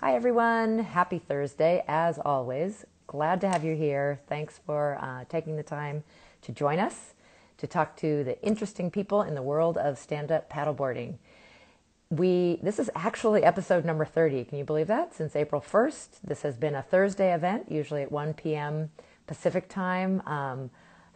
Hi, everyone. Happy Thursday, as always. Glad to have you here. Thanks for taking the time to join us to talk to the interesting people in the world of stand-up paddleboarding. This is actually episode number 30. Can you believe that? Since April 1st, this has been a Thursday event, usually at 1 p.m. Pacific time.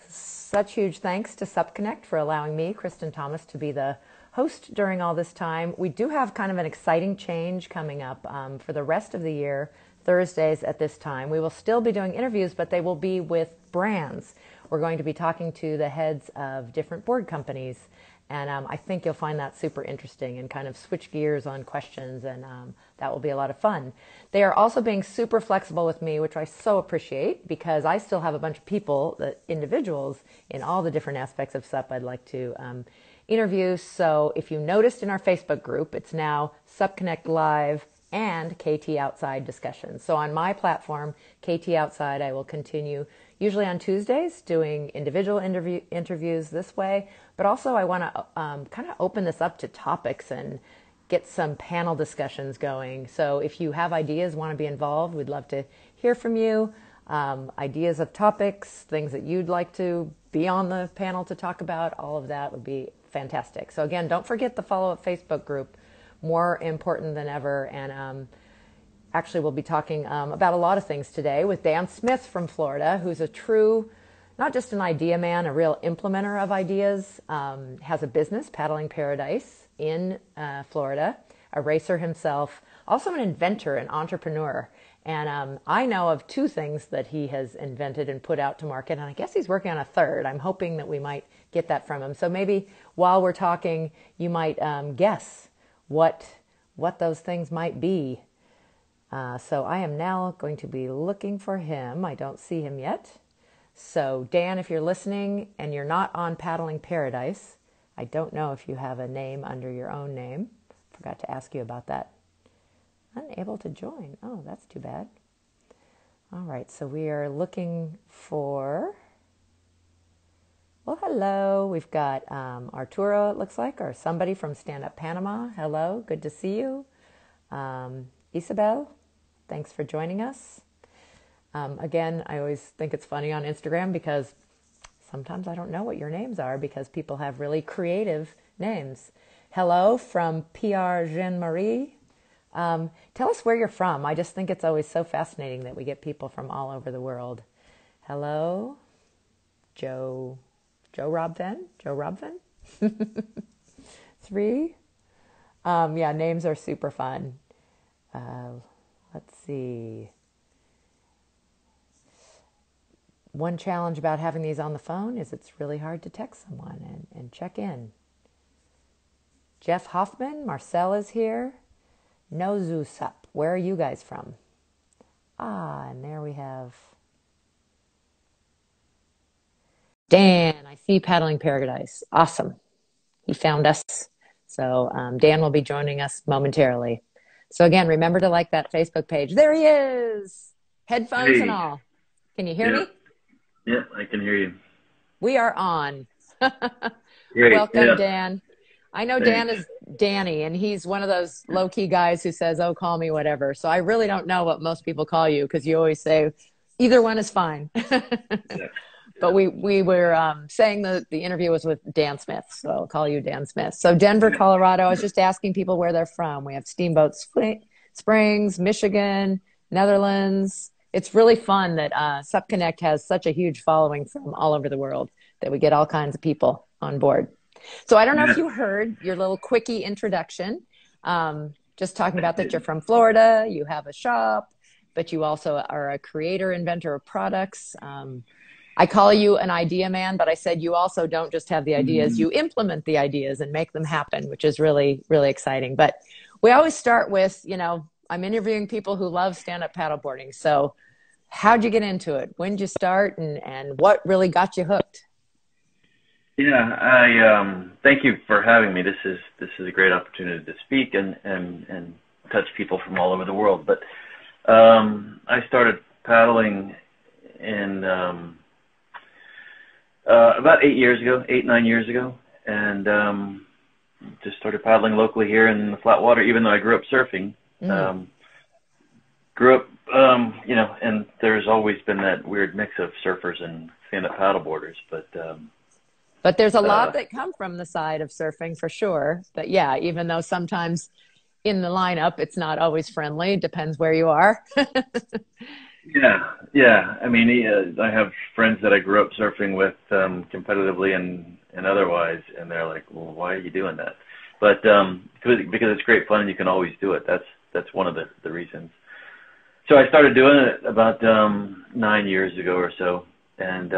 Such huge thanks to Supconnect for allowing me, Kristin Thomas, to be the host during all this time. We do have kind of an exciting change coming up for the rest of the year, Thursdays at this time. We will still be doing interviews, but they will be with brands. We're going to be talking to the heads of different board companies, and I think you'll find that super interesting and kind of switch gears on questions, and that will be a lot of fun. They are also being super flexible with me, which I so appreciate, because I still have a bunch of people, the individuals in all the different aspects of SUP I'd like to interviews. So if you noticed in our Facebook group, it's now Supconnect Live and KT Outside discussions. So on my platform, KT Outside, I will continue usually on Tuesdays doing individual interviews this way, but also I want to kind of open this up to topics and get some panel discussions going. So if you have ideas, want to be involved, we'd love to hear from you. Ideas of topics, things that you'd like to be on the panel to talk about, all of that would be fantastic. So again, don't forget the follow-up Facebook group, more important than ever. And actually we'll be talking about a lot of things today with Dan Smith from Florida, who's a true, not just an idea man, a real implementer of ideas, has a business, Paddling Paradise, in Florida, a racer himself, also an inventor, an entrepreneur. And I know of two things that he has invented and put out to market, and I guess he's working on a third. I'm hoping that we might get that from him. So maybe while we're talking, you might guess what those things might be. So I am now going to be looking for him. I don't see him yet. So Dan, if you're listening and you're not on Paddling Paradise, I don't know if you have a name under your own name. Forgot to ask you about that. Unable to join. Oh, that's too bad. All right, so we are looking for... Well, hello. We've got Arturo, it looks like, or somebody from Stand Up Panama. Hello, good to see you. Isabel, thanks for joining us. Again, I always think it's funny on Instagram because sometimes I don't know what your names are because people have really creative names. Hello from PR Jean-Marie. Tell us where you're from. I just think it's always so fascinating that we get people from all over the world. Hello, Joe Robven? 3. Yeah, names are super fun. Let's see. One challenge about having these on the phone is it's really hard to text someone and check in. Jeff Hoffman, Marcel is here. Nozu Sup, where are you guys from? And there we have Dan. I see Paddling Paradise. Awesome. He found us. So Dan will be joining us momentarily. So again, remember to like that Facebook page. There he is. Headphones and all. Can you hear me? Yeah, I can hear you. We are on. Great. Welcome, Dan. I know Dan is Danny, and he's one of those low-key guys who says, oh, call me whatever. So I really don't know what most people call you because you always say either one is fine. But we were saying the interview was with Dan Smith, so I'll call you Dan Smith. So Denver, Colorado, I was just asking people where they're from. We have Steamboat Springs, Michigan, Netherlands. It's really fun that Supconnect has such a huge following from all over the world that we get all kinds of people on board. So I don't know if you heard your little quickie introduction, just talking about that you're from Florida, you have a shop, but you also are a creator, inventor of products. I call you an idea man, but I said you also don't just have the ideas, you implement the ideas and make them happen, which is really, really exciting. But we always start with, I'm interviewing people who love stand-up paddleboarding. So how'd you get into it? When did you start and what really got you hooked? Yeah, I thank you for having me. This is a great opportunity to speak and touch people from all over the world. But I started paddling in about 8 years ago, 9 years ago, and just started paddling locally here in the flat water. Even though I grew up surfing, grew up, and there's always been that weird mix of surfers and stand-up paddleboarders, but there's a lot that come from the side of surfing for sure. But yeah, even though sometimes in the lineup it's not always friendly, depends where you are. Yeah. I mean, I have friends that I grew up surfing with competitively and otherwise, and they're like, "Well, why are you doing that?" But because it's great fun and you can always do it. That's one of the reasons. So I started doing it about 9 years ago or so, and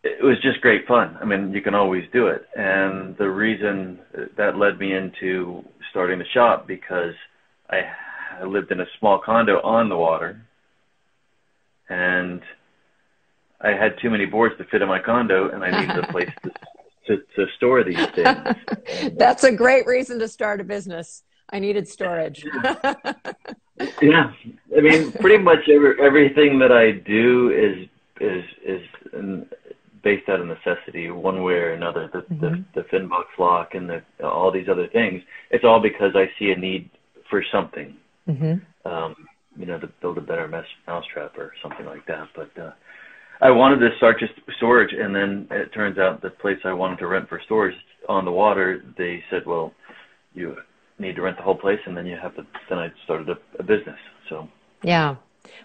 it was just great fun. I mean, you can always do it, and the reason that led me into starting the shop because I lived in a small condo on the water, and I had too many boards to fit in my condo, and I needed a place to store these things. That's a great reason to start a business. I needed storage. Yeah, I mean, pretty much everything that I do is based out of necessity, one way or another. The fin box lock and all these other things. It's all because I see a need for something. To build a better mousetrap or something like that. But I wanted to start just storage, and then it turns out the place I wanted to rent for storage on the water, they said, well, you need to rent the whole place, and then then I started a business. So yeah,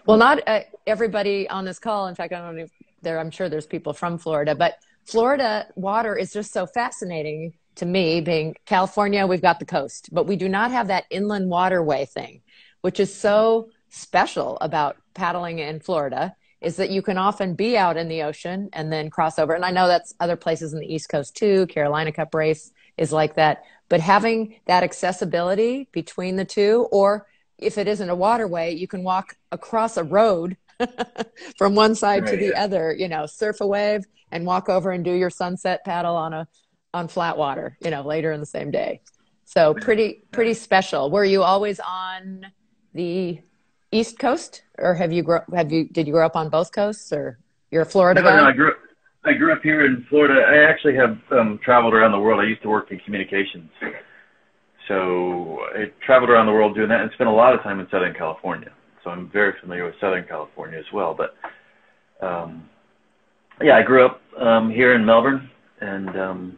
well, not everybody on this call. In fact, I don't know if I'm sure there's people from Florida, but Florida water is just so fascinating to me. Being California, we've got the coast, but we do not have that inland waterway thing, which is so special about paddling in Florida, is that you can often be out in the ocean and then cross over. And I know that's other places in the East Coast too. Carolina Cup race is like that. But having that accessibility between the two, or if it isn't a waterway, you can walk across a road from one side to the other, surf a wave and walk over and do your sunset paddle on flat water, later in the same day. So pretty special. Were you always on the East Coast, or did you grow up on both coasts, or you're a Florida guy? No, I grew up here in Florida. I actually have traveled around the world. I used to work in communications, so I traveled around the world doing that and spent a lot of time in Southern California. So I'm very familiar with Southern California as well. But I grew up here in Melbourne, and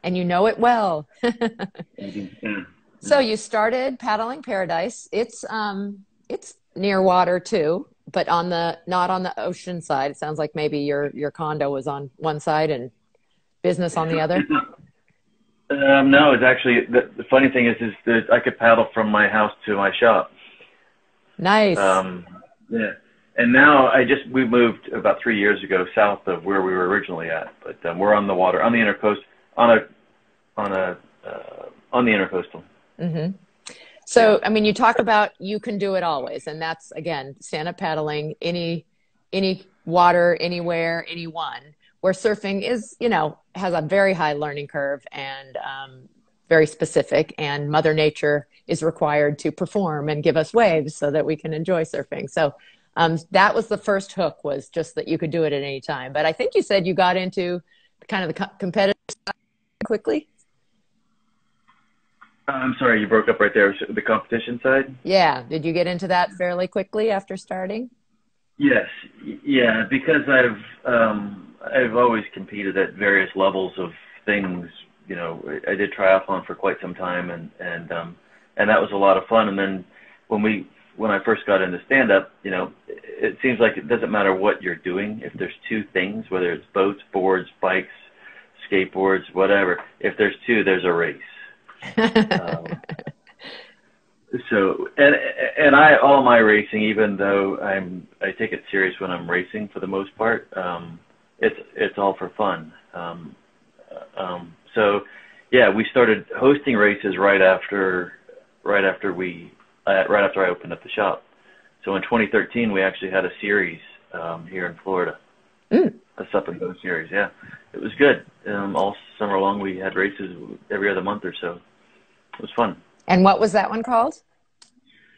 And you know it well. Yeah. So you started Paddling Paradise. It's near water too, but not on the ocean side. It sounds like maybe your condo was on one side and business on the other. No, it's actually the funny thing is that I could paddle from my house to my shop. Nice. Yeah, and now we moved about 3 years ago south of where we were originally at, but we're on the water on the intercoast on the intercoastal. So, I mean, you talk about you can do it always, and that's again stand-up paddling, any water, anywhere, anyone. Where surfing is, has a very high learning curve and very specific, and Mother Nature is required to perform and give us waves so that we can enjoy surfing. So that was the first hook, was just that you could do it at any time. But I think you said you got into kind of the competitive side quickly. I'm sorry, you broke up right there. The competition side? Yeah. Did you get into that fairly quickly after starting? Yes. Yeah, because I've always competed at various levels of things. I did triathlon for quite some time, and that was a lot of fun. And then when I first got into stand-up, it seems like it doesn't matter what you're doing. If there's two things, whether it's boats, boards, bikes, skateboards, whatever, if there's two, there's a race. So all my racing, even though I take it serious when I'm racing for the most part, it's all for fun. So yeah, we started hosting races right after I opened up the shop. So in 2013, we actually had a series here in Florida, a Sup and Go series. Yeah, it was good. All summer long, we had races every other month or so. It was fun. And what was that one called?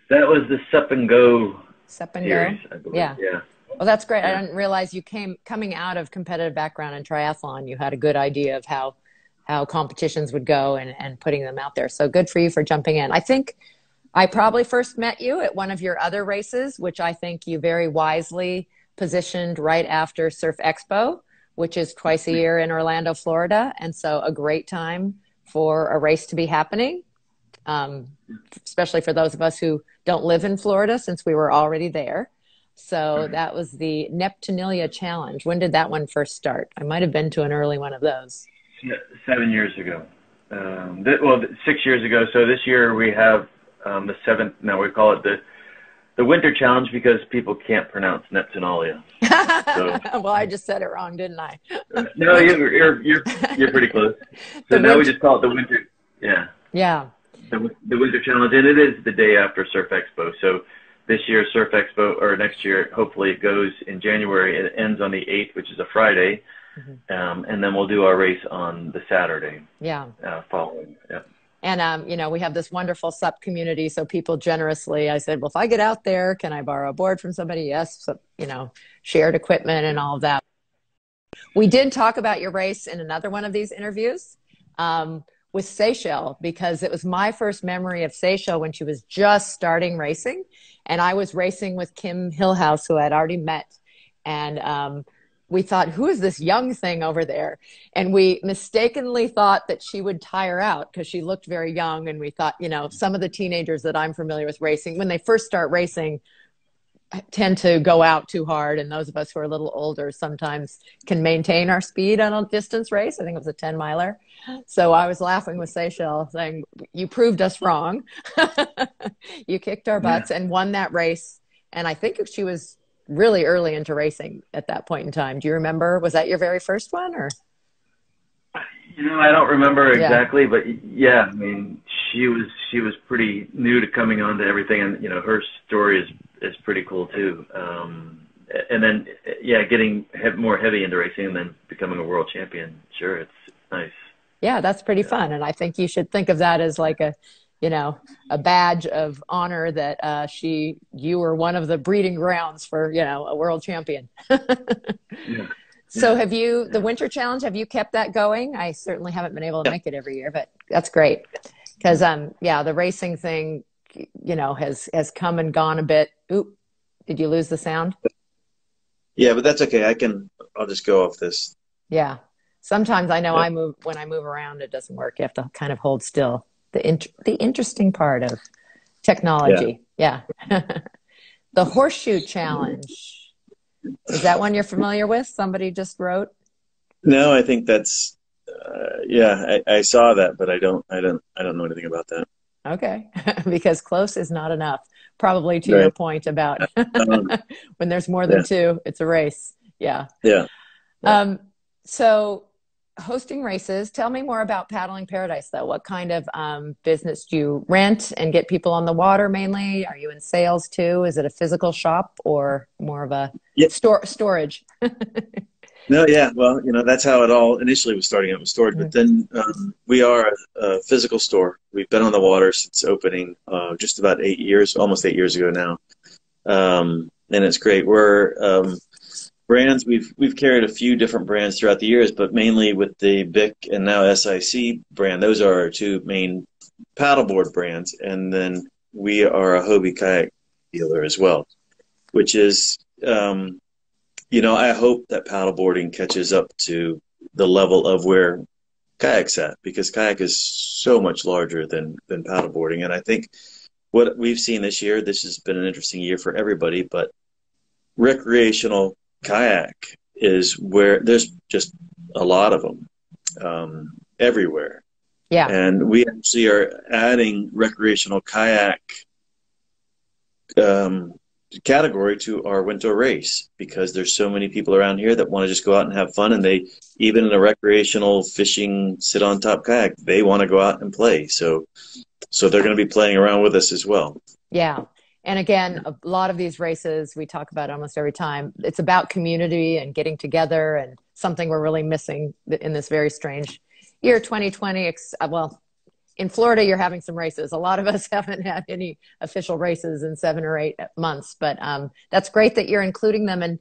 That was the Sup and Go series, I believe. Yeah. Yeah. Well, that's great. Yeah. I didn't realize you coming out of competitive background in triathlon, you had a good idea of how how competitions would go and putting them out there. So good for you for jumping in. I think I probably first met you at one of your other races, which I think you very wisely positioned right after Surf Expo, which is twice a year in Orlando, Florida. And so a great time for a race to be happening, especially for those of us who don't live in Florida, since we were already there. So that was the Neptunalia Challenge. When did that one first start? I might have been to an early one of those. 7 years ago. 6 years ago. So this year we have the seventh. No, we call it the Winter Challenge because people can't pronounce Neptunalia. So, well, I just said it wrong, didn't I? No, you're pretty close. So now we just call it the Winter. Yeah. Yeah. The Winter Challenge, and it is the day after Surf Expo. So this year Surf Expo, or next year, hopefully it goes in January. It ends on the 8th, which is a Friday. Mm-hmm. And then we'll do our race on the Saturday. Yeah. Following. Yeah. And, we have this wonderful SUP community. So people generously, I said, well, if I get out there, can I borrow a board from somebody? Yes. So, shared equipment and all of that. We did talk about your race in another one of these interviews with Seychelles, because it was my first memory of Seychelles when she was just starting racing. And I was racing with Kim Hillhouse, who I'd already met. And, we thought, who is this young thing over there? And we mistakenly thought that she would tire out because she looked very young. And we thought, some of the teenagers that I'm familiar with racing, when they first start racing, tend to go out too hard. And those of us who are a little older sometimes can maintain our speed on a distance race. I think it was a 10 miler. So I was laughing with Seychelles saying, you proved us wrong. You kicked our butts and won that race. And I think she was really early into racing at that point in time. Do you remember? Was that your very first one, or? I don't remember exactly, but yeah, I mean, she was pretty new to coming on to everything, and her story is pretty cool too. And then getting more heavy into racing and then becoming a world champion. Sure, it's nice. Yeah, that's pretty fun, and I think you should think of that as like a badge of honor that you were one of the breeding grounds for, a world champion. Yeah. So the Winter Challenge, have you kept that going? I certainly haven't been able to make it every year, but that's great. Because, the racing thing, has come and gone a bit. Oop, did you lose the sound? Yeah, but that's okay. I'll just go off this. Yeah. Sometimes I know when I move around, it doesn't work. You have to kind of hold still. The interesting part of technology. Yeah. The Horseshoe Challenge. Is that one you're familiar with? Somebody just wrote? No, I think that's, I saw that, but I don't know anything about that. Okay. Because close is not enough. Probably to your point about when there's more than two, it's a race. Yeah. Yeah. So hosting races, tell me more about Paddling Paradise, though. What kind of business do you rent and get people on the water mainly? Are you in sales too? Is it a physical shop or more of a storage? No, yeah. Well, that's how it all initially was starting out with storage. But then we are a physical store. We've been on the water since opening just about almost 8 years ago now. And it's great. We're brands, we've carried a few different brands throughout the years, but mainly with the BIC and now SIC brand. Those are our two main paddleboard brands. And then we are a Hobie kayak dealer as well, which is, I hope that paddleboarding catches up to the level of where kayak's at, because kayak is so much larger than paddleboarding. And I think what we've seen this year, this has been an interesting year for everybody, but recreational kayak is where there's just a lot of them everywhere. Yeah. And we actually are adding recreational kayak category to our winter race, because there's so many people around here that want to just go out and have fun, and they, even in a recreational fishing sit on top kayak, they want to go out and play. So they're going to be playing around with us as well. Yeah. And again, a lot of these races we talk about almost every time, it's about community and getting together, and something we're really missing in this very strange year 2020. Well, in Florida, you're having some races. A lot of us haven't had any official races in 7 or 8 months, but that's great that you're including them. And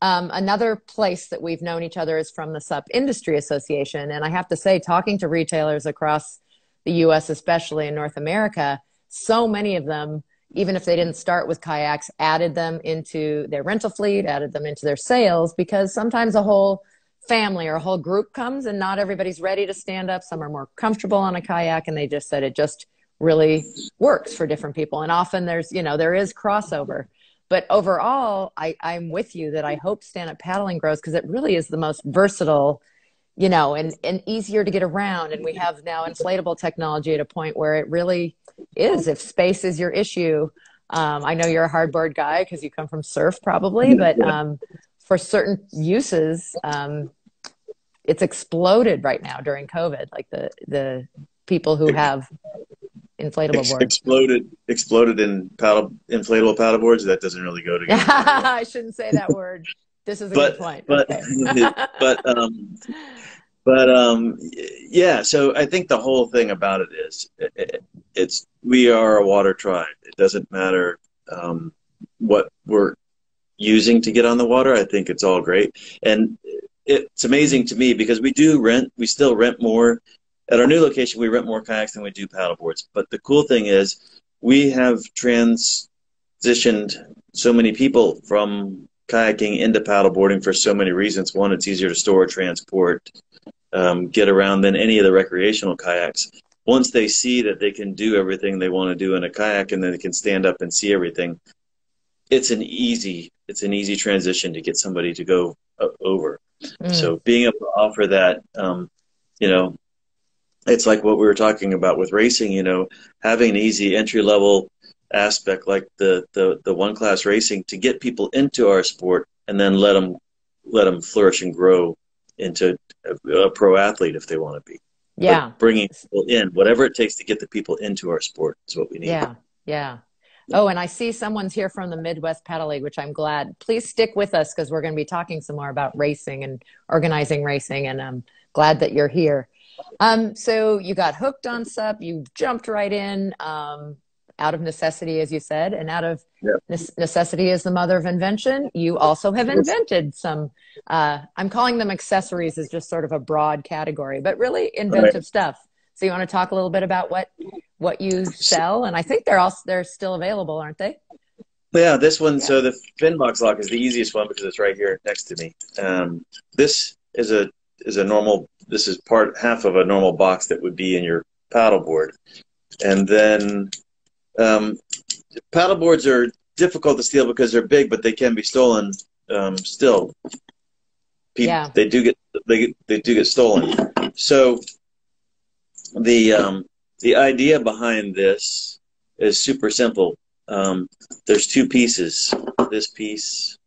Another place that we've known each other is from the Sup Industry Association. And I have to say, talking to retailers across the US, especially in North America, so many of them, even if they didn't start with kayaks, added them into their rental fleet, added them into their sales, because sometimes a whole family or a whole group comes and not everybody's ready to stand up. Some are more comfortable on a kayak, and they just said it just really works for different people. And often there's, there is crossover. But overall, I'm with you that I hope stand-up paddling grows because it really is the most versatile, and easier to get around. And we have now inflatable technology at a point where it really is. If space is your issue, I know you're a hardboard guy because you come from surf probably, but for certain uses, it's exploded right now during COVID. Like the people who have inflatable boards. Exploded in inflatable paddle boards. That doesn't really go together. I shouldn't say that word. This is a good point. Yeah. So I think the whole thing about it is, we are a water tribe. It doesn't matter what we're using to get on the water. I think it's all great, and it's amazing to me because we still rent more. At our new location, we rent more kayaks than we do paddle boards. But the cool thing is we have transitioned so many people from kayaking into paddleboarding for so many reasons. One, it's easier to store, transport, get around than any of the recreational kayaks. Once they see that they can do everything they want to do in a kayak and then they can stand up and see everything, it's an easy transition to get somebody to go over. So being able to offer that, it's like what we were talking about with racing, having an easy entry-level aspect like the one-class racing to get people into our sport and then let them flourish and grow into a pro athlete if they want to be. Yeah. But bringing people in, whatever it takes to get the people into our sport is what we need. Yeah. Oh, and I see someone's here from the Midwest Paddle League, which I'm glad. Please stick with us because we're going to be talking some more about racing and organizing racing, and I'm glad that you're here. So you got hooked on SUP, you jumped right in, out of necessity, as you said, and out of necessity is the mother of invention. You also have invented some, I'm calling them accessories as just sort of a broad category, but really inventive stuff. So you want to talk a little bit about what you sell? And I think they're still available, aren't they? Yeah, this one, so the fin box lock is the easiest one because it's right here next to me. This is this is half of a normal box that would be in your paddleboard. And then paddleboards are difficult to steal because they're big, but they can be stolen still. They do get stolen. So the idea behind this is super simple. There's two pieces, this piece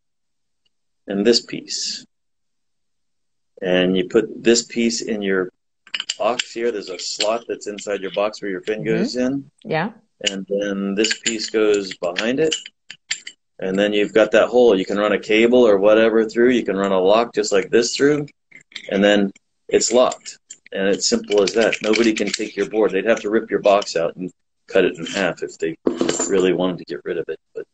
and this piece. And you put this piece in your box here. There's a slot that's inside your box where your fin goes in. Yeah. And then this piece goes behind it. And then you've got that hole. You can run a cable or whatever through. You can run a lock just like this through. And then it's locked. And it's simple as that. Nobody can take your board. They'd have to rip your box out and cut it in half if they really wanted to get rid of it. But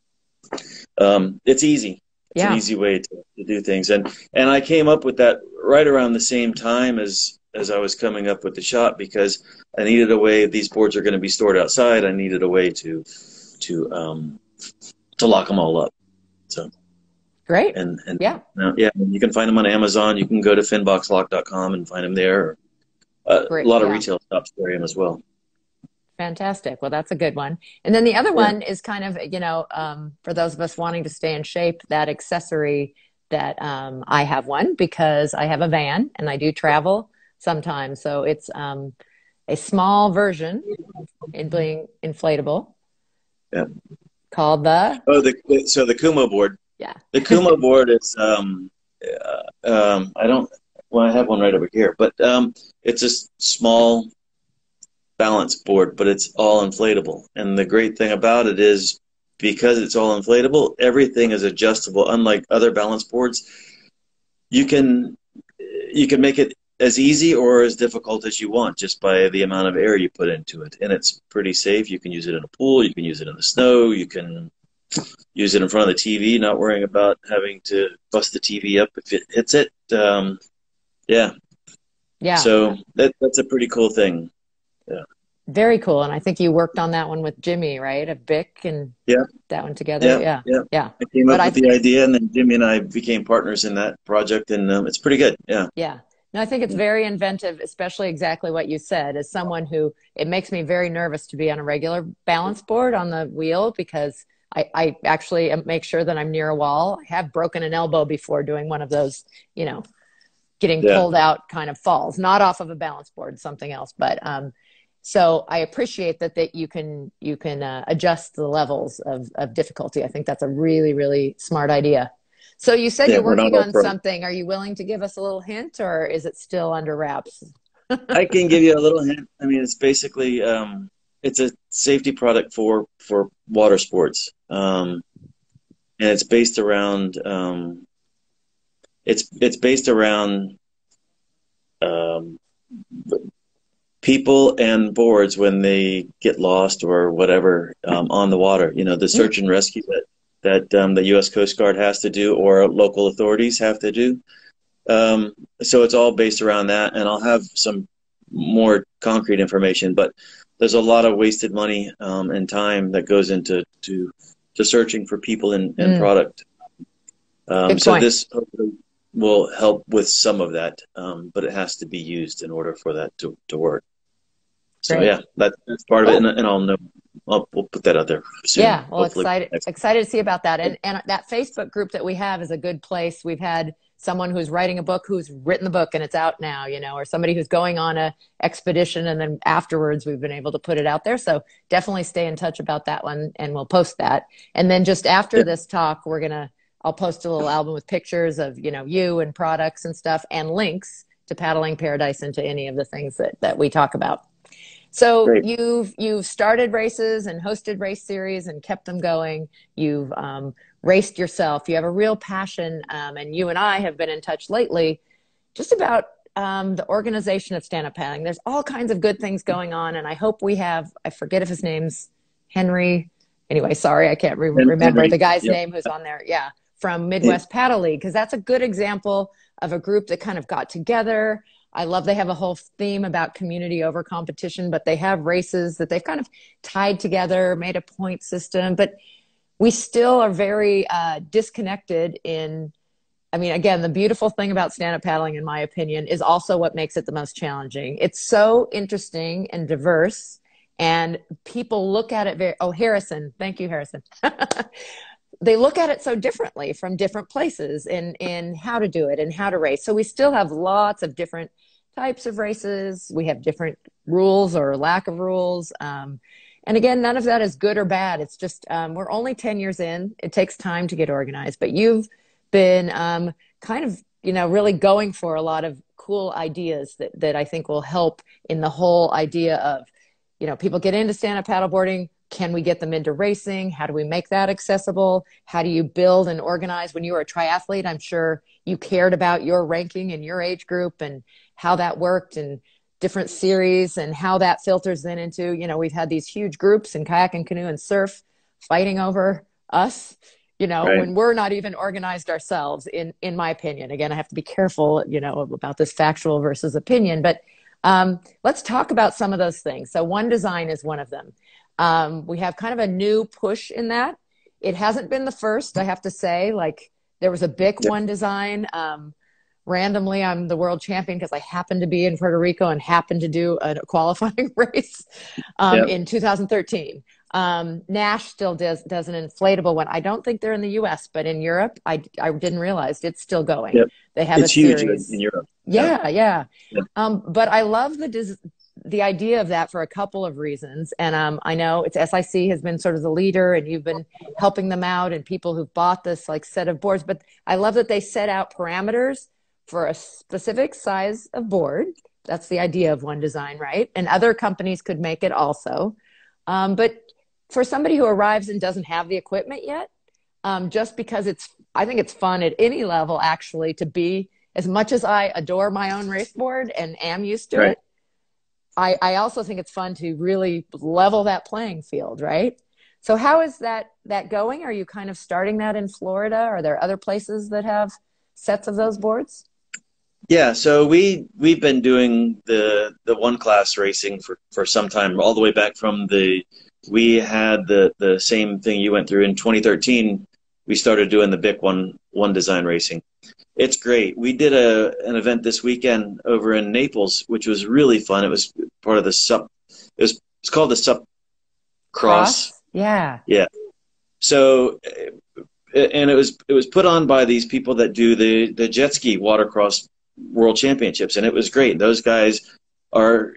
it's easy. It's an easy way to do things. And I came up with that right around the same time as I was coming up with the shop because I needed a way. These boards are going to be stored outside. I needed a way to lock them all up. So great. And you can find them on Amazon. You can go to finboxlock.com and find them there. A lot of retail shops carry them as well. Fantastic. Well, that's a good one. And then the other one is kind of, for those of us wanting to stay in shape, that accessory that I have one because I have a van and I do travel sometimes. So it's a small version in being inflatable called the Kumo board. Yeah. The Kumo board is, I have one right over here, but it's a small balance board, but it's all inflatable. And the great thing about it is because it's all inflatable, everything is adjustable. Unlike other balance boards, you can make it as easy or as difficult as you want just by the amount of air you put into it. And it's pretty safe. You can use it in a pool. You can use it in the snow. You can use it in front of the TV, not worrying about having to bust the TV up if it hits it. Yeah. Yeah. So that's a pretty cool thing. Yeah. Very cool. And I think you worked on that one with Jimmy, right? A Bic and Yeah. that one together. Yeah. Yeah. Yeah. Yeah. I came But up with the idea, and then Jimmy and I became partners in that project, and it's pretty good. Yeah. yeah. No, I think it's very inventive, especially exactly what you said. As someone who, it makes me very nervous to be on a regular balance board on the wheel because I actually make sure that I'm near a wall. I have broken an elbow before doing one of those, you know, getting Yeah. pulled out kind of falls, not off of a balance board, something else. But so I appreciate that you can adjust the levels of difficulty. I think that's a really, really smart idea. So you said Yeah. you're We're not working all on pro. something. Are you willing to give us a little hint, or is it still under wraps? I can give you a little hint. I mean, it's basically it's a safety product for water sports, and it's based around it's based around um, people and boards when they get lost or whatever on the water. You know, the search and rescue that the U.S. Coast Guard has to do or local authorities have to do. So it's all based around that, and I'll have some more concrete information, but there's a lot of wasted money and time that goes into to searching for people and product. Good So point. this hopefully will help with some of that, but it has to be used in order for that to work. So Great. yeah, that's part of it, Cool. and I'll know. We'll put that out there soon. Yeah, well, Hopefully next. excited to see about that. And that Facebook group that we have is a good place. We've had someone who's writing a book who's written the book and it's out now, you know, or somebody who's going on a expedition and then afterwards we've been able to put it out there. So definitely stay in touch about that one and we'll post that. And then just after Yeah. this talk, I'll post a little album with pictures of, you know, you and products and stuff and links to Paddling Paradise and to any of the things that we talk about. So Great. you've started races and hosted race series and kept them going. You've raced yourself. You have a real passion, and you and I have been in touch lately, just about the organization of stand-up paddling. There's all kinds of good things going on, and I hope we have. I forget if his name's Henry. Anyway, sorry, I can't remember Henry, the guy's yep. name who's on there. Yeah, from Midwest Paddle League, because that's a good example of a group that kind of got together. I love they have a whole theme about community over competition, but they have races that they've kind of tied together, made a point system, but we still are very disconnected in, I mean, again, the beautiful thing about stand-up paddling, in my opinion, is also what makes it the most challenging. It's so interesting and diverse, and people look at it Harrison, thank you, Harrison. They look at it so differently from different places in how to do it and how to race. So we still have lots of different types of races. We have different rules or lack of rules. And again, none of that is good or bad. It's just we're only 10 years in. It takes time to get organized. But you've been kind of, you know, really going for a lot of cool ideas that I think will help in the whole idea of, you know, people get into stand-up paddleboarding. Can we get them into racing? How do we make that accessible? How do you build and organize? When you were a triathlete, I'm sure you cared about your ranking and your age group and how that worked and different series and how that filters then into, you know, we've had these huge groups in kayak and canoe and surf fighting over us, you know, Right. when we're not even organized ourselves, in my opinion. Again, I have to be careful, you know, about this factual versus opinion, but let's talk about some of those things. So One Design is one of them. We have kind of a new push in that. It hasn't been the first, I have to say. Like there was a big Yep. One Design. Randomly, I'm the world champion because I happened to be in Puerto Rico and happened to do a qualifying race Yep. in 2013. Nash still does an inflatable one. I don't think they're in the US, but in Europe, I didn't realize it's still going. Yep. They have It's a huge series. in Europe. Yeah, yeah. Yep. But I love the idea of that for a couple of reasons. And I know it's SIC has been sort of the leader and you've been helping them out and people who've bought this like set of boards. But I love that they set out parameters for a specific size of board. That's the idea of One Design, right? And other companies could make it also. But for somebody who arrives and doesn't have the equipment yet, just because I think it's fun at any level actually to be, as much as I adore my own race board and am used to Right. it, I also think it's fun to really level that playing field, right? So how is that going? Are you kind of starting that in Florida? Are there other places that have sets of those boards? Yeah, so we've been doing the one class racing for some time, all the way back from we had the same thing you went through in 2013. We started doing the BIC one design racing. It's great. We did an event this weekend over in Naples, which was really fun. It was part of the it's called the Sup Cross. Cross? Yeah. Yeah. So and it was put on by these people that do the jet ski watercross world championships, and it was great. Those guys are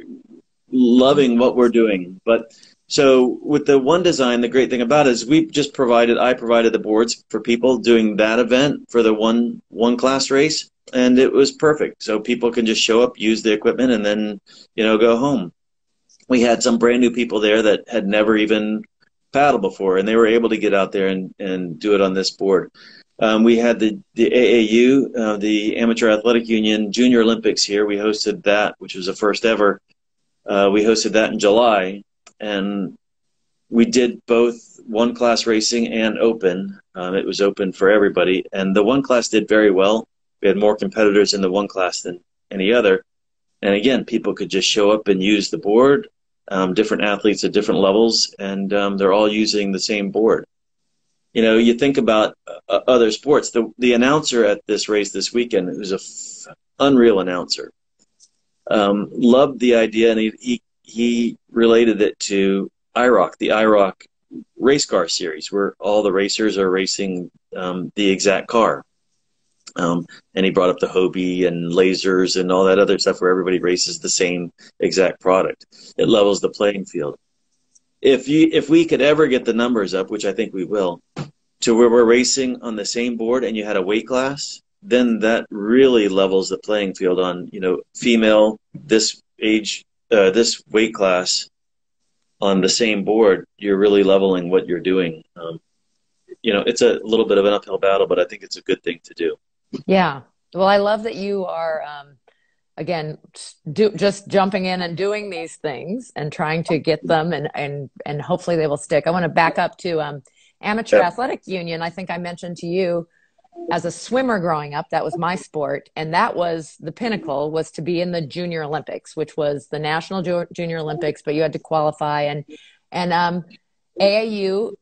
loving what we're doing. But so with the one design, the great thing about it is I provided the boards for people doing that event for the one class race, and it was perfect. So people can just show up, use the equipment, and then go home. We had some brand new people there that had never even paddled before, and they were able to get out there and do it on this board. We had the AAU, the Amateur Athletic Union Junior Olympics here. We hosted that, which was the first ever. We hosted that in July, and we did both one class racing and open. It was open for everybody, and the one class did very well. We had more competitors in the one class than any other. And again, people could just show up and use the board, different athletes at different levels, and they're all using the same board. You think about other sports. The announcer at this race this weekend, who's a unreal announcer, loved the idea, and he related it to IROC, the IROC race car series, where all the racers are racing the exact car. And he brought up the Hobie and lasers and all that other stuff where everybody races the same exact product. It levels the playing field. If we could ever get the numbers up, which I think we will, to where we're racing on the same board and you had a weight class, then that really levels the playing field on, female, this age, this weight class on the same board. You're really leveling what you're doing. It's a little bit of an uphill battle, but I think it's a good thing to do. Yeah. Well, I love that you are, again, just jumping in and doing these things and trying to get them and hopefully they will stick. I want to back up to Amateur Athletic Union. I think I mentioned to you, as a swimmer growing up, that was my sport. And that was the pinnacle, was to be in the Junior Olympics, which was the National Junior Olympics, but you had to qualify. And AAU,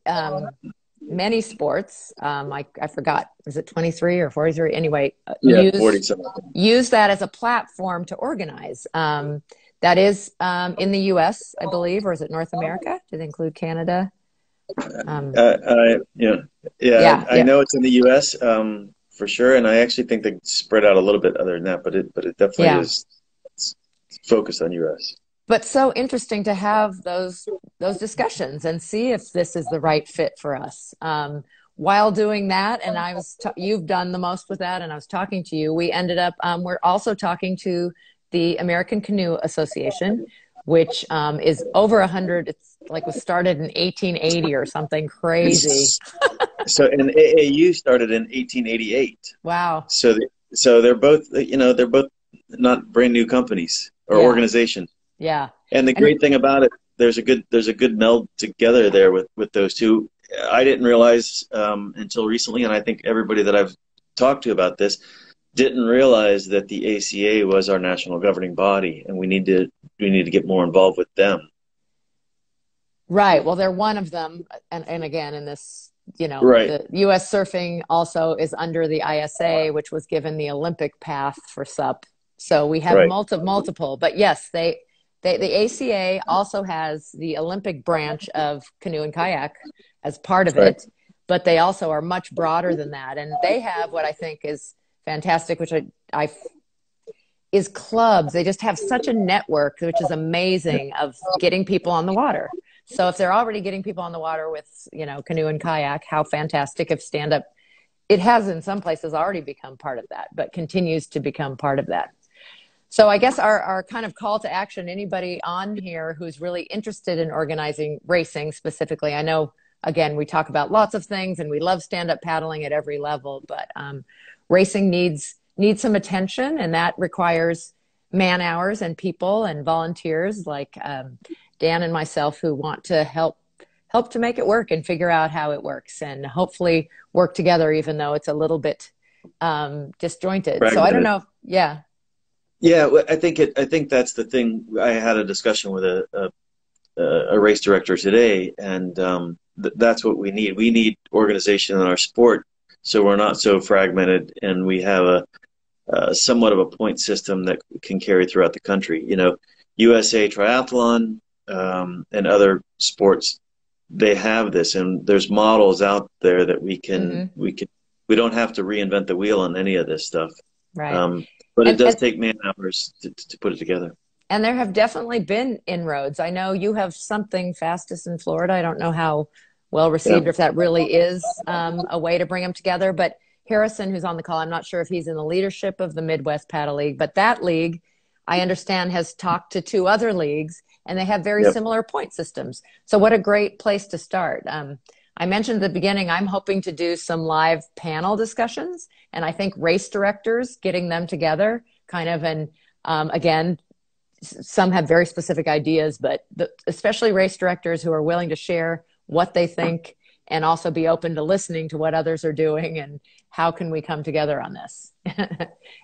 many sports, I forgot, is it 23 or 43? Anyway, 40-something. Use that as a platform to organize. That is in the U.S., I believe, or is it North America? Do they include Canada? I know it's in the U.S. For sure, and I actually think they spread out a little bit other than that, but it definitely is focused on U.S. But so interesting to have those discussions and see if this is the right fit for us. While doing that, and you've done the most with that, and I was talking to you, we ended up, we're also talking to the American Canoe Association, which is over 100. It's like was started in 1880 or something crazy. So, and AAU started in 1888. Wow. So they're both, they're both not brand new companies or organizations. Yeah. And the great thing about it, there's a good meld together there with those two. I didn't realize until recently, and I think everybody that I've talked to about this didn't realize that the ACA was our national governing body, and we need to get more involved with them. Right. Well, they're one of them, and again, in this, right. The U.S. Surfing also is under the ISA, which was given the Olympic path for SUP. So we have multiple, but yes, the ACA also has the Olympic branch of canoe and kayak as part of it, but they also are much broader than that. And they have what I think is fantastic, which is clubs. They just have such a network, which is amazing, of getting people on the water. So if they're already getting people on the water with, canoe and kayak, how fantastic if stand-up, it has in some places already become part of that, but continues to become part of that. So I guess our kind of call to action, anybody on here who's really interested in organizing racing specifically, I know, again, we talk about lots of things and we love stand-up paddling at every level, but racing needs some attention, and that requires man hours and people and volunteers like Dan and myself who want to help hope to make it work and figure out how it works, and hopefully work together, even though it's a little bit disjointed. Fragmented. So I don't know. Yeah. Yeah, well, I think that's the thing. I had a discussion with a race director today, and that's what we need. We need organization in our sport, so we're not so fragmented, and we have a somewhat of a point system that can carry throughout the country. You know, USA Triathlon and other sports, they have this, and there's models out there that we don't have to reinvent the wheel on any of this stuff. Right. But it does take man hours to put it together. And there have definitely been inroads. I know you have something fastest in Florida. I don't know how well received, or if that really is a way to bring them together. But Harrison, who's on the call, I'm not sure if he's in the leadership of the Midwest Paddle League, but that league, I understand, has talked to 2 other leagues, and they have very similar point systems. So what a great place to start. I mentioned at the beginning, I'm hoping to do some live panel discussions, and I think race directors, getting them together kind of, and again, some have very specific ideas, but especially race directors who are willing to share what they think and also be open to listening to what others are doing and how can we come together on this.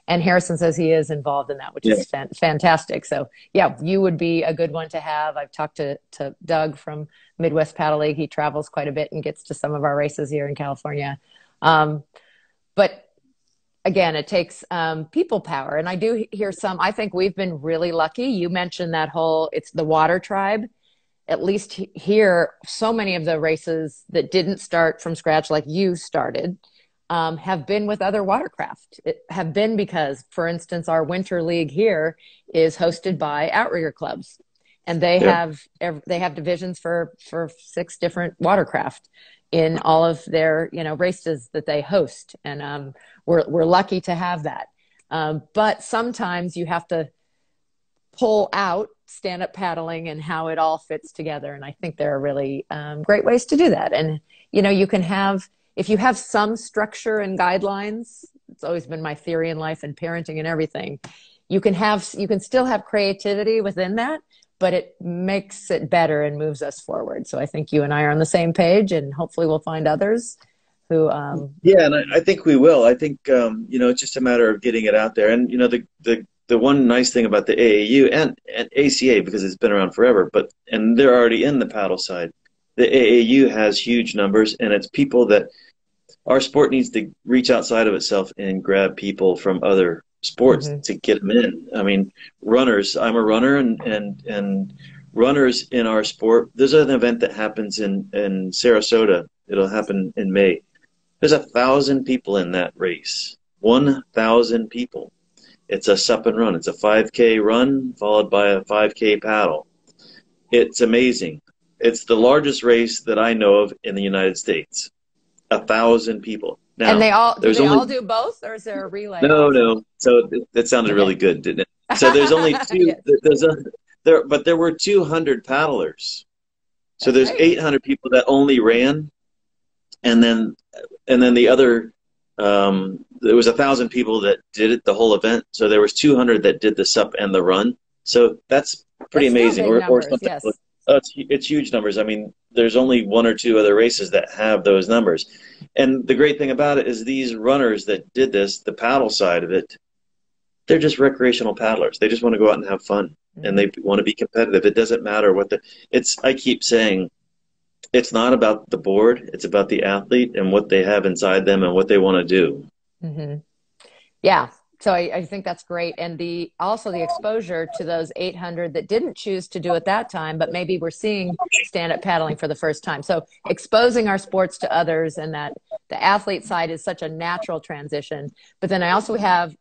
And Harrison says he is involved in that, which is fantastic. So yeah, you would be a good one to have. I've talked to Doug from Midwest Paddle League. He travels quite a bit and gets to some of our races here in California. But again, it takes people power. And I do hear I think we've been really lucky. You mentioned that it's the water tribe. At least here, so many of the races that didn't start from scratch like you started have been with other watercraft. Have been because, for instance, our winter league here is hosted by outrigger clubs, and they have divisions for 6 different watercraft in all of their races that they host, and we're lucky to have that. But sometimes you have to pull out stand-up paddling and how it all fits together, and I think there are really great ways to do that. And you can have, if you have some structure and guidelines, it's always been my theory in life and parenting and everything, you can still have creativity within that, but it makes it better and moves us forward. So I think you and I are on the same page, and hopefully we'll find others who and I think we will. I think it's just a matter of getting it out there. And the one nice thing about the AAU and ACA, because it's been around forever, and they're already in the paddle side, the AAU has huge numbers, and it's people that our sport needs to reach outside of itself and grab people from other sports to get them in. I mean, runners, I'm a runner, and runners in our sport, there's an event that happens in Sarasota. It'll happen in May. There's 1,000 people in that race. 1,000 people. It's a sup and run. It's a 5K run followed by a 5K paddle. It's amazing. It's the largest race that I know of in the United States. 1,000 people. Now, and they all do both, or is there a relay? No. So that sounded really good, didn't it? So there's only 2. Yes. But there were 200 paddlers. So there's 800 people that only ran, and then the other. There was 1,000 people that did it the whole event, so there was 200 that did the sup and the run. So that's pretty amazing. Numbers, yes. It's huge numbers. I mean, there's only 1 or 2 other races that have those numbers. And the great thing about it is these runners that did this, the paddle side of it, they're just recreational paddlers. They just want to go out and have fun, and they want to be competitive. It doesn't matter what I keep saying, it's not about the board. It's about the athlete and what they have inside them and what they want to do. Mm-hmm. Yeah. So I think that's great. And also the exposure to those 800 that didn't choose to do it that time, but maybe we're seeing stand-up paddling for the first time. So exposing our sports to others, and that the athlete side is such a natural transition. But then I also have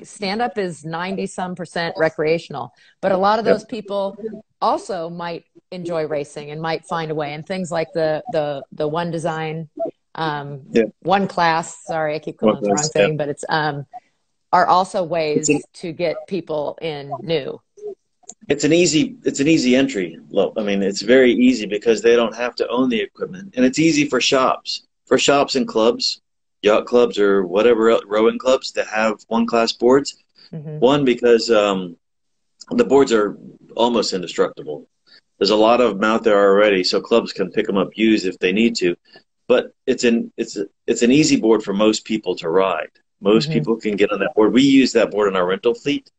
stand-up is 90-some% recreational, but a lot of those people also might enjoy racing and might find a way, and things like the one design, one class, sorry, I keep calling it the wrong thing, but it's are also ways to get people in new. It's an easy entry. I mean, it's very easy because they don't have to own the equipment, and it's easy for shops and clubs, yacht clubs or whatever, rowing clubs, to have one class boards. One, because the boards are almost indestructible, There's a lot of them out there already, so clubs can pick them up used if they need to. But it's an easy board for most people to ride. Most people can get on that board. We use that board in our rental fleet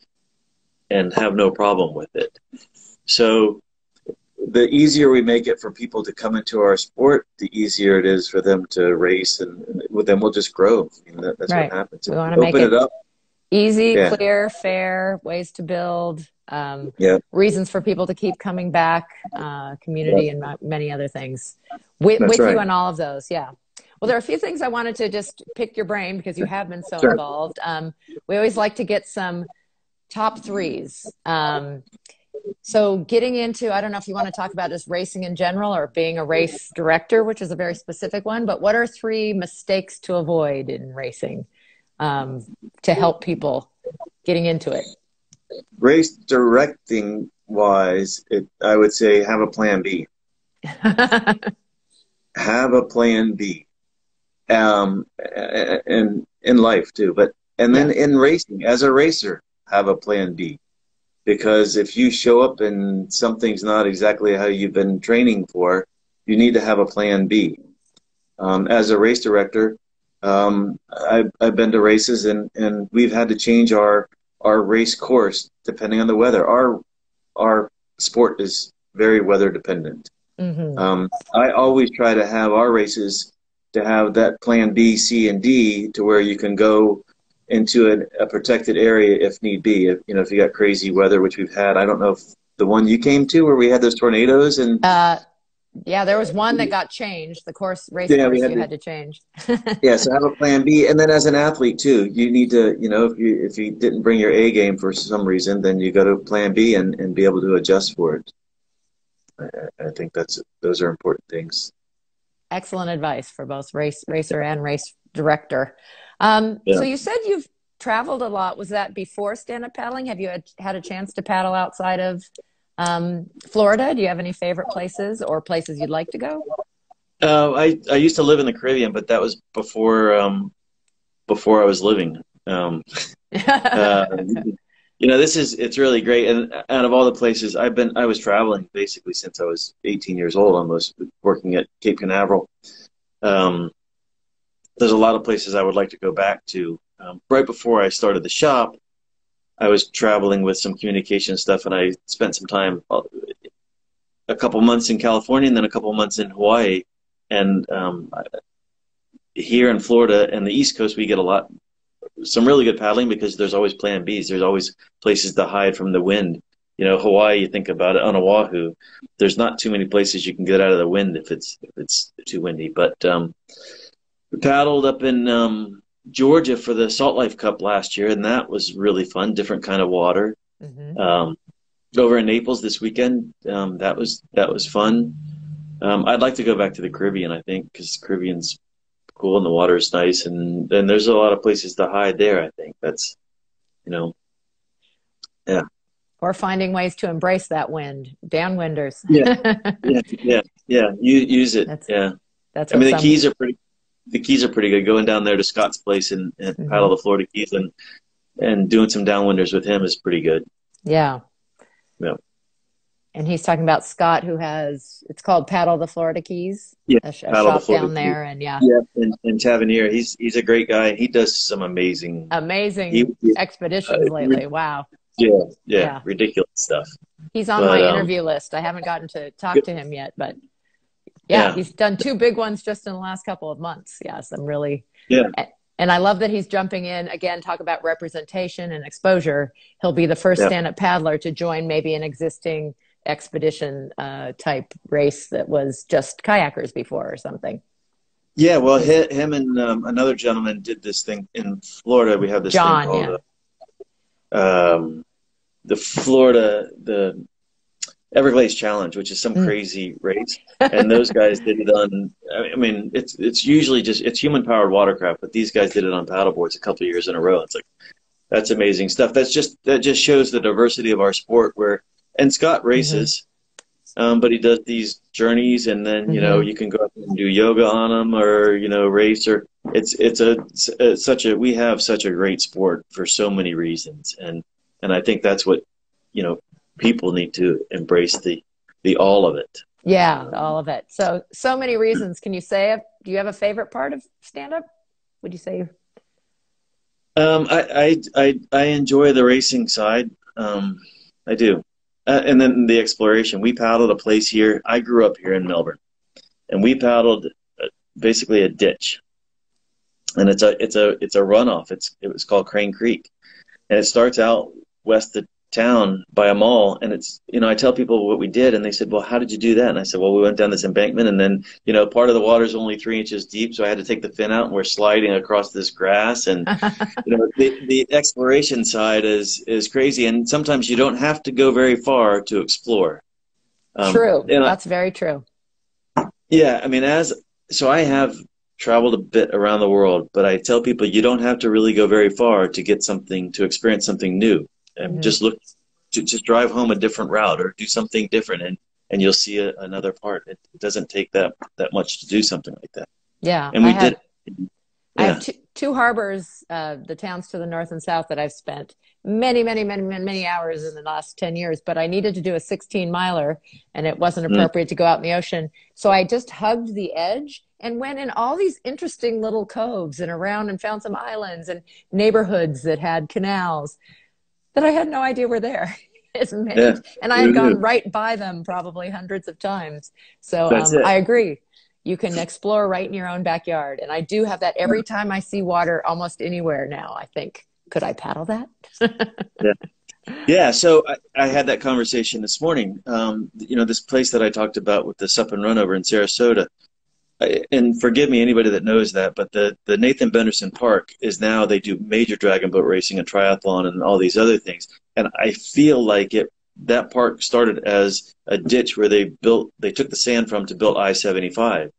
and have no problem with it. So the easier we make it for people to come into our sport, the easier it is for them to race, and then we'll just grow. I mean, that's what happens. We want to make it up. Easy, clear, fair, ways to build, reasons for people to keep coming back, community, and many other things. With you on all of those, Well, there are a few things I wanted to just pick your brain because you have been so involved. We always like to get some top threes. So getting into, I don't know if you want to talk about just racing in general or being a race director, which is a very specific one, but what are 3 mistakes to avoid in racing to help people getting into it? Race directing wise, I would say have a plan B. Have a plan B. And in life too, and then in racing, as a racer, have a plan B. Because if you show up and something's not exactly how you've been training for, you need to have a plan B. As a race director, I've been to races and we've had to change our race course depending on the weather. Our sport is very weather dependent. I always try to have our races to have that plan B, C, and D to where you can go into a protected area if need be. If you got crazy weather, which we've had. I don't know if the one you came to where we had those tornadoes and there was one that got changed. The course you had to change. So have a plan B, and then as an athlete too, you need to if you didn't bring your A game for some reason, then you go to plan B and be able to adjust for it. I think those are important things. Excellent advice for both racer and race director. So you said you've traveled a lot. Was that before stand-up paddling? Have you had a chance to paddle outside of Florida? Do you have any favorite places or places you'd like to go? I used to live in the Caribbean, but that was before I was living. It's really great. And out of all the places I was traveling basically since I was 18 years old, almost, working at Cape Canaveral. There's a lot of places I would like to go back to. Right before I started the shop, I was traveling with some communication stuff, and I spent some time, a couple months in California and then a couple months in Hawaii. And here in Florida and the East Coast, we get some really good paddling because there's always plan Bs. There's always places to hide from the wind. Hawaii, you think about it, on Oahu, there's not too many places you can get out of the wind if it's too windy. But we paddled up in Georgia for the Salt Life Cup last year, and that was really fun. Different kind of water. Over in Naples this weekend, that was fun. I'd like to go back to the Caribbean, I think, because the Caribbean's cool and the water is nice, and there's a lot of places to hide there. I think that's, Or finding ways to embrace that wind, downwinders. Use it. That's. The Keys are pretty good. Going down there to Scott's place and paddle the Florida Keys and doing some downwinders with him is pretty good. Yeah. And he's talking about Scott, who it's called Paddle the Florida Keys. A shop down there, and in Tavernier. He's a great guy. He does some amazing expeditions lately. Wow. Yeah, ridiculous stuff. He's on my interview list. I haven't gotten to talk to him yet, but he's done 2 big ones just in the last couple of months. Yes, I'm really and I love that he's jumping in again. Talk about representation and exposure. He'll be the first stand-up paddler to join maybe an existing expedition type race that was just kayakers before or something. Yeah, well, him and another gentleman did this thing in Florida. We have this thing called the Everglades Challenge, which is some crazy race, and those guys did it on. I mean, it's usually it's human powered watercraft, but these guys did it on paddleboards a couple of years in a row. It's like that's amazing stuff. That just shows the diversity of our sport. And Scott races, but he does these journeys, and then you can go up and do yoga on them, or race, or we have such a great sport for so many reasons, and I think that's what people need to embrace the the all of it. Yeah, all of it. So many reasons. Can you say it? Do you have a favorite part of stand-up? Would you say? I enjoy the racing side. I do. And then the exploration. We paddled a place here. I grew up here in Melbourne, and we paddled basically a ditch, and it's a runoff. It was called Crane Creek, and it starts out west of town by a mall. And it's, I tell people what we did, and they said, well, how did you do that? And I said, well, we went down this embankment, and then, part of the water is only 3 inches deep, so I had to take the fin out, and we're sliding across this grass. And the exploration side is crazy, and sometimes you don't have to go very far to explore. True. That's very true. Yeah, I mean, so I have traveled a bit around the world, but I tell people you don't have to really go very far to get something, to experience something new. And just drive home a different route or do something different, and you'll see another part. It doesn't take that much to do something like that. Yeah, and we did. I have two harbors, the towns to the north and south, that I've spent many hours in the last 10 years, but I needed to do a 16-miler, and it wasn't appropriate to go out in the ocean. So I just hugged the edge and went in all these interesting little coves and around, and found some islands and neighborhoods that had canals that I had no idea were there. And I had gone right by them probably hundreds of times. So I agree. You can explore right in your own backyard. And I do have that every time I see water almost anywhere now. I think, could I paddle that? Yeah. So I had that conversation this morning. This place that I talked about with the Sup and Run over in Sarasota. And forgive me, anybody that knows that, but the Nathan Benderson Park is now, they do major dragon boat racing and triathlon and all these other things. And I feel like that park started as a ditch where they took the sand from to build I-75.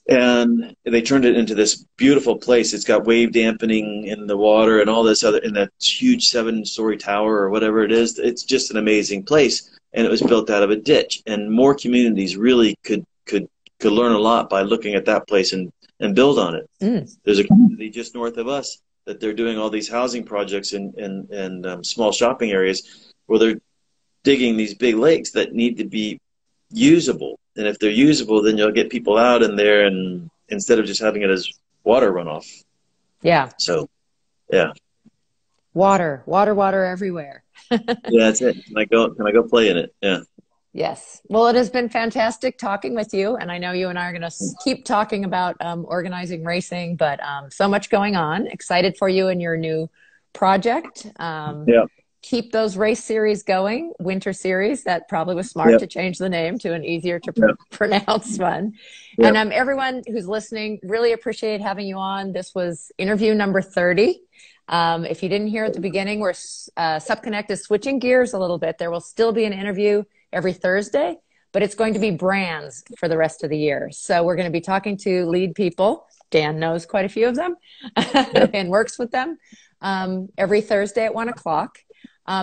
And they turned it into this beautiful place. It's got wave dampening in the water and all this other, in that huge 7-story tower or whatever it is. It's just an amazing place. And it was built out of a ditch. And more communities really could learn a lot by looking at that place and build on it. There's a community just north of us that they're doing all these housing projects in small shopping areas where they're digging these big lakes that need to be usable. And if they're usable, then you'll get people out in there, and instead of just having it as water runoff. Yeah. So, yeah. Water everywhere. Yeah, that's it. Can I go play in it? Yeah. Yes. Well, it has been fantastic talking with you. And I know you and I are going to keep talking about organizing racing, but so much going on. Excited for you and your new project. Keep those race series going, winter series. That probably was smart to change the name to an easier to pronounce one. And everyone who's listening, really appreciate having you on. This was interview number 30. If you didn't hear at the beginning, Supconnect is switching gears a little bit. There will still be an interview every Thursday, but it's going to be brands for the rest of the year. So we're going to be talking to lead people. Dan knows quite a few of them and works with them every Thursday at 1 o'clock.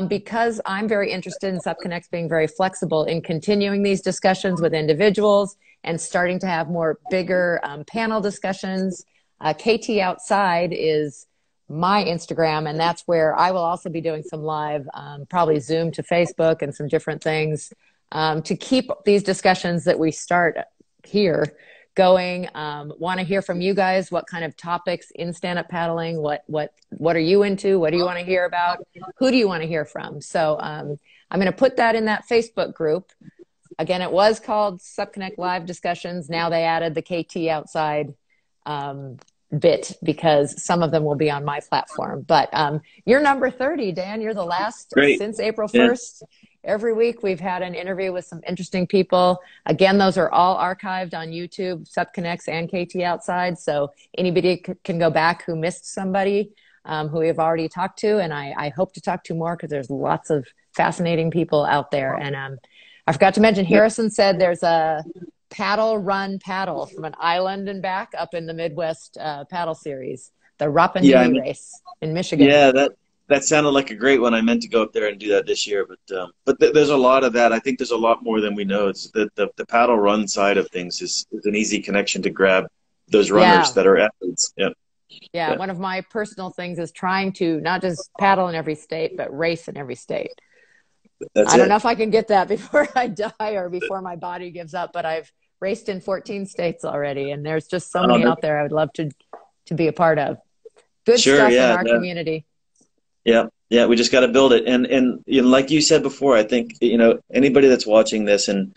Because I'm very interested in Supconnect being very flexible in continuing these discussions with individuals and starting to have more bigger panel discussions. KT Outside is my Instagram, and that's where I will also be doing some live, probably Zoom to Facebook and some different things to keep these discussions that we start here going. Want to hear from you guys. What kind of topics in stand-up paddling? What are you into? What do you want to hear about? Who do you want to hear from? So I'm going to put that in that Facebook group. Again, it was called Supconnect Live Discussions. Now they added the KT Outside bit because some of them will be on my platform. But you're number 30, Dan. You're the last since April 1st. Every week we've had an interview with some interesting people. Again, those are all archived on YouTube, Supconnects and KT Outside. So anybody can go back who missed somebody who we've already talked to. And I hope to talk to more because there's lots of fascinating people out there. And I forgot to mention, Harrison said there's a paddle from an island and back up in the Midwest paddle series, the Rappahannock race in Michigan. Yeah, that sounded like a great one. I meant to go up there and do that this year, but there's a lot of that. I think there's a lot more than we know. It's the paddle run side of things is an easy connection to grab those runners that are athletes. Yeah, one of my personal things is trying to not just paddle in every state, but race in every state. That's I don't it. know if I can get that before I die or before my body gives up, but I've raced in 14 states already, and there's just so Oh, many no, out there I would love to be a part of. Good sure. stuff in Yeah. our community. Yeah, yeah, we just got to build it. And you know, like you said before, I think, you know, anybody that's watching this and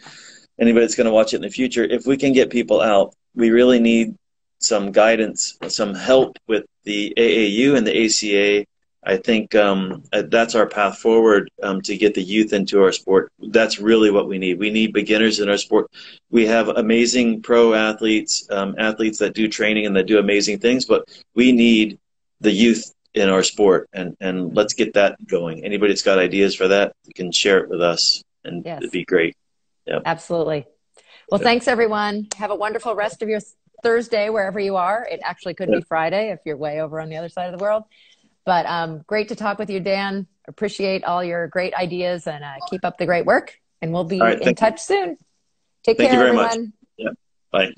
anybody that's going to watch it in the future, if we can get people out, we really need some guidance, some help with the AAU and the ACA. I think that's our path forward to get the youth into our sport. That's really what we need. We need beginners in our sport. We have amazing pro athletes, athletes that do training and that do amazing things, but we need the youth in our sport, and let's get that going. Anybody that's got ideas for that, you can share it with us, and it'd Yes, be great. Yep. absolutely. Well, thanks everyone. Have a wonderful rest of your Thursday wherever you are. It actually could be Yep. Friday if you're way over on the other side of the world. But great to talk with you, Dan. Appreciate all your great ideas and keep up the great work. And we'll All be right. in touch soon. Take Thank you care, very much. everyone. Yeah. Bye.